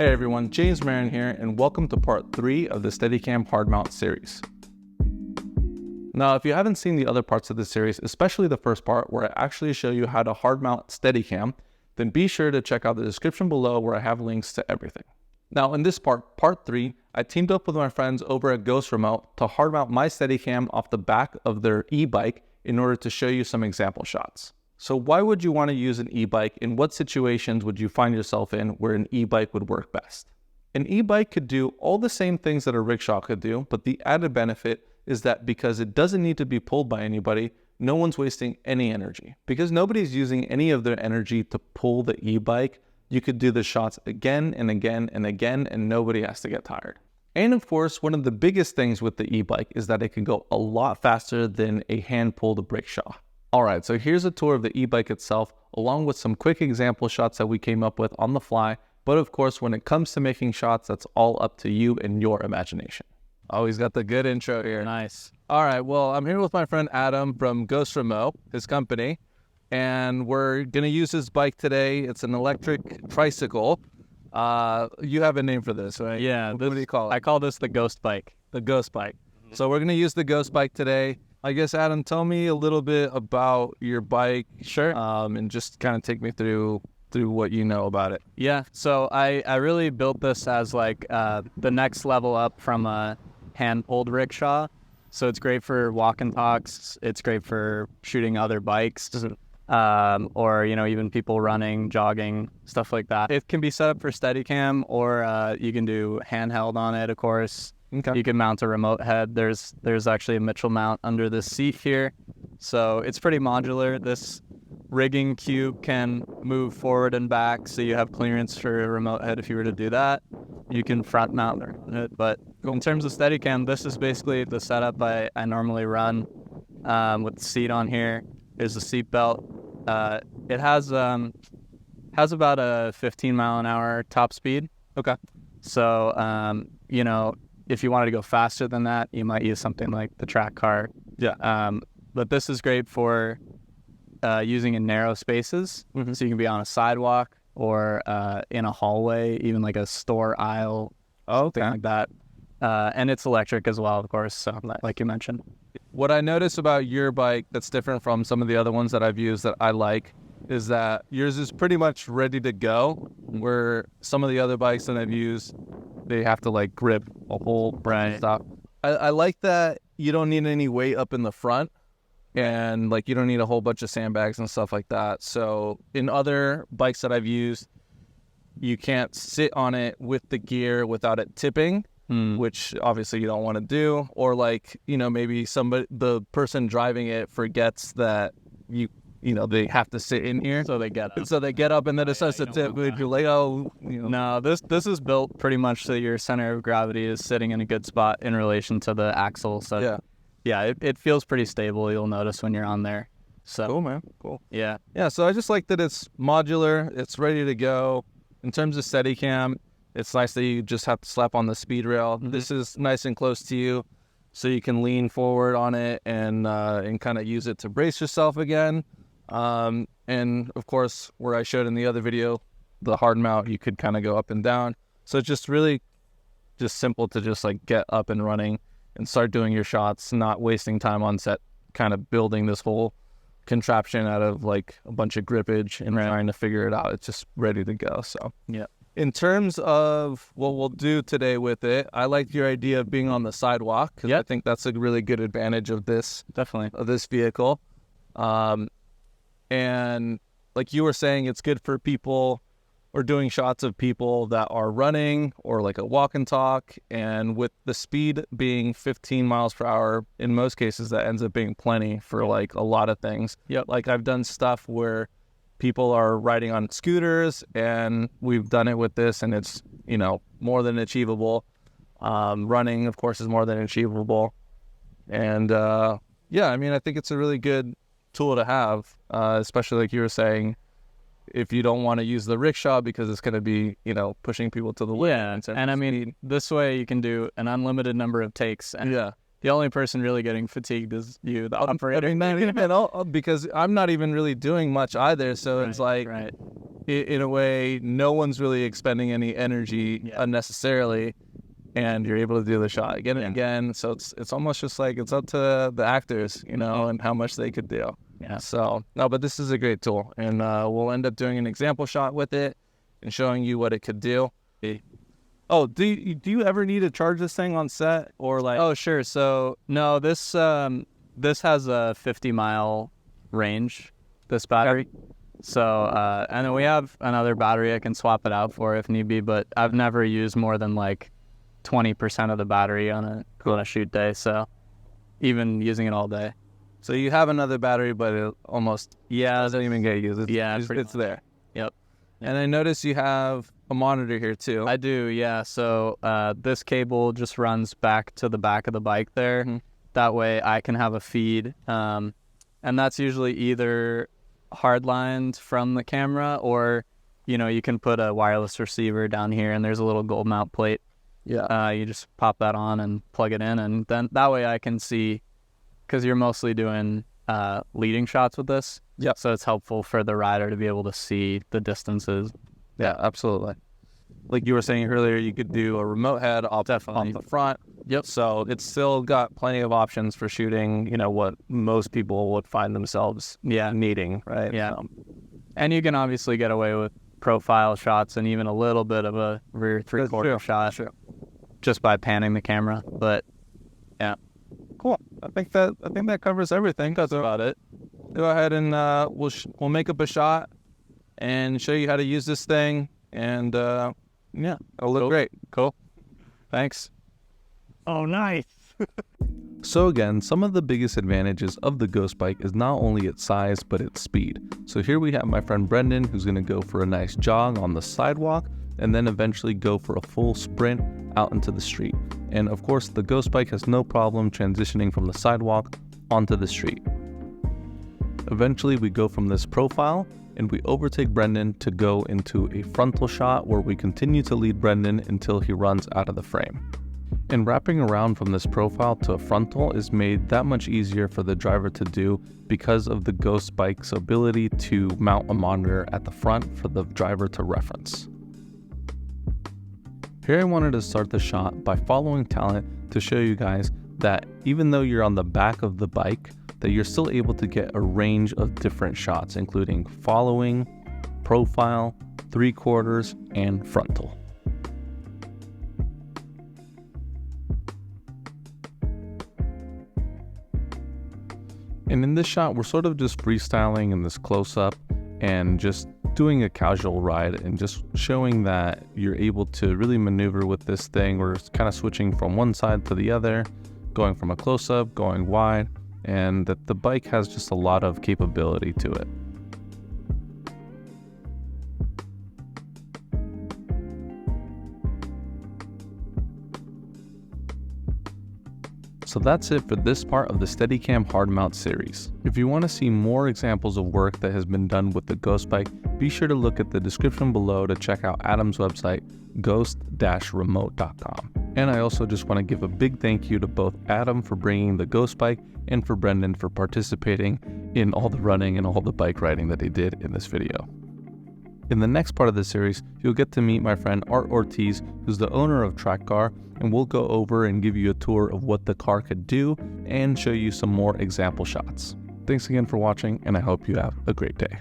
Hey everyone, James Marin here, and welcome to part 3 of the Steadicam Hardmount Series. Now, if you haven't seen the other parts of the series, especially the first part where I actually show you how to hardmount Steadicam, then be sure to check out the description below where I have links to everything. Now, in this part 3, I teamed up with my friends over at Ghost Remote to hardmount my Steadicam off the back of their e-bike in order to show you some example shots. So why would you want to use an e-bike? In what situations would you find yourself in where an e-bike would work best? An e-bike could do all the same things that a rickshaw could do, but the added benefit is that because it doesn't need to be pulled by anybody, no one's wasting any energy. Because nobody's using any of their energy to pull the e-bike, you could do the shots again and again and again, and nobody has to get tired. And of course, one of the biggest things with the e-bike is that it can go a lot faster than a hand-pulled rickshaw. Alright, so here's a tour of the e-bike itself, along with some quick example shots that we came up with on the fly. But of course, when it comes to making shots, that's all up to you and your imagination. Oh, he's got the good intro here. Nice. Alright, well, I'm here with my friend Adam from Ghost Remote, his company. And we're going to use his bike today. It's an electric tricycle. You have a name for this, right? Yeah. What do you call it? I call this the ghost bike. The ghost bike. So we're going to use the ghost bike today. I guess, Adam, tell me a little bit about your bike. Sure. And just kind of take me through what you know about it. Yeah. So I really built this as like the next level up from a hand-pulled rickshaw. So it's great for walk and talks. It's great for shooting other bikes. Or, even people running, jogging, stuff like that. It can be set up for Steadicam, or you can do handheld on it, of course. Okay. You can mount a remote head. There's actually a Mitchell mount under the seat here. So it's pretty modular. This rigging cube can move forward and back, so you have clearance for a remote head if you were to do that. You can front mount it. But in terms of Steadicam, this is basically the setup I normally run with the seat on here. There's the seat belt. It has about a 15 mile an hour top speed. Okay. So, if you wanted to go faster than that, you might use something like the track car. Yeah. But this is great for using in narrow spaces. Mm-hmm. So you can be on a sidewalk or in a hallway, even like a store aisle, something like that. And it's electric as well, of course, so like you mentioned. What I notice about your bike that's different from some of the other ones that I've used that I like is that yours is pretty much ready to go, where some of the other bikes that I've used, they have to like grip a whole brand stuff. I like that you don't need any weight up in the front, and like you don't need a whole bunch of sandbags and stuff like that. So in other bikes that I've used, you can't sit on it with the gear without it tipping, which obviously you don't want to do. Or like, maybe the person driving it forgets that they have to sit in here. So they get up. So they get up and then it starts to tip. You're like, No, this is built pretty much so your center of gravity is sitting in a good spot in relation to the axle. So yeah, it feels pretty stable. You'll notice when you're on there. So cool, man. Cool. Yeah. Yeah, so I just like that it's modular. It's ready to go. In terms of Steadicam, it's nice that you just have to slap on the speed rail. Mm-hmm. This is nice and close to you, so you can lean forward on it and kind of use it to brace yourself again. And of course, where I showed in the other video, the hard mount, you could kind of go up and down. So it's just really just simple to just like get up and running and start doing your shots, not wasting time on set, kind of building this whole contraption out of like a bunch of grippage and trying to figure it out. It's just ready to go. So yeah. In terms of what we'll do today with it, I like your idea of being on the sidewalk, because I think that's a really good advantage of this. Definitely. Of this vehicle. And like you were saying, it's good for people or doing shots of people that are running or like a walk and talk. And with the speed being 15 miles per hour, in most cases, that ends up being plenty for like a lot of things. Yep. Like I've done stuff where people are riding on scooters, and we've done it with this, and it's, more than achievable. Running, of course, is more than achievable. And I think it's a really good tool to have, especially like you were saying, if you don't want to use the rickshaw because it's going to be, pushing people to the limit. Yeah, and I mean, this way you can do an unlimited number of takes. And The only person really getting fatigued is you, the operator. Because I'm not even really doing much either. So it's like, right. in a way, no one's really expending any energy unnecessarily, and you're able to do the shot again and again. So it's almost just like it's up to the actors, you know, and how much they could do. Yeah. So no, but this is a great tool, and we'll end up doing an example shot with it and showing you what it could do. Oh, do you ever need to charge this thing on set, or like? Oh, sure. So no, this has a 50-mile range, this battery. So and then we have another battery I can swap it out for if need be, but I've never used more than like 20% of the battery on a shoot day. So even using it all day. So you have another battery, but it almost doesn't even get used. It's there. Yep. And I notice you have a monitor here too. I do, yeah. So this cable just runs back to the back of the bike there. Mm-hmm. That way I can have a feed. And that's usually either hardlined from the camera, or, you know, you can put a wireless receiver down here and there's a little gold mount plate. Yeah. You just pop that on and plug it in, and then that way I can see, because you're mostly doing leading shots with this. Yep. So it's helpful for the rider to be able to see the distances. Yeah, absolutely. Like you were saying earlier, you could do a remote head off the front. Yep. So it's still got plenty of options for shooting, you know, what most people would find themselves needing, right? Yeah. And you can obviously get away with profile shots and even a little bit of a rear three-quarter shot just by panning the camera. But yeah. Cool. I think that covers everything. That's about it. Go ahead and we'll make up a shot and show you how to use this thing, and it'll look great. Cool. Thanks. Oh, nice. So again, some of the biggest advantages of the Ghost Bike is not only its size, but its speed. So here we have my friend Brendan, who's going to go for a nice jog on the sidewalk and then eventually go for a full sprint out into the street. And of course, the Ghost Bike has no problem transitioning from the sidewalk onto the street. Eventually, we go from this profile and we overtake Brendan to go into a frontal shot where we continue to lead Brendan until he runs out of the frame. And wrapping around from this profile to a frontal is made that much easier for the driver to do because of the Ghost Bike's ability to mount a monitor at the front for the driver to reference. Here I wanted to start the shot by following talent to show you guys that even though you're on the back of the bike, that you're still able to get a range of different shots, including following, profile, three-quarters, and frontal. And in this shot, we're sort of just freestyling in this close-up and just doing a casual ride and just showing that you're able to really maneuver with this thing. We're kind of switching from one side to the other, going from a close-up, going wide, and that the bike has just a lot of capability to it. So that's it for this part of the Steadicam Hardmount Series. If you want to see more examples of work that has been done with the Ghost Bike, be sure to look at the description below to check out Adam's website, ghost-remote.com. And I also just want to give a big thank you to both Adam for bringing the Ghost Bike and for Brendan for participating in all the running and all the bike riding that they did in this video. In the next part of the series, you'll get to meet my friend Art Ortiz, who's the owner of Track Car, and we'll go over and give you a tour of what the car could do and show you some more example shots. Thanks again for watching, and I hope you have a great day.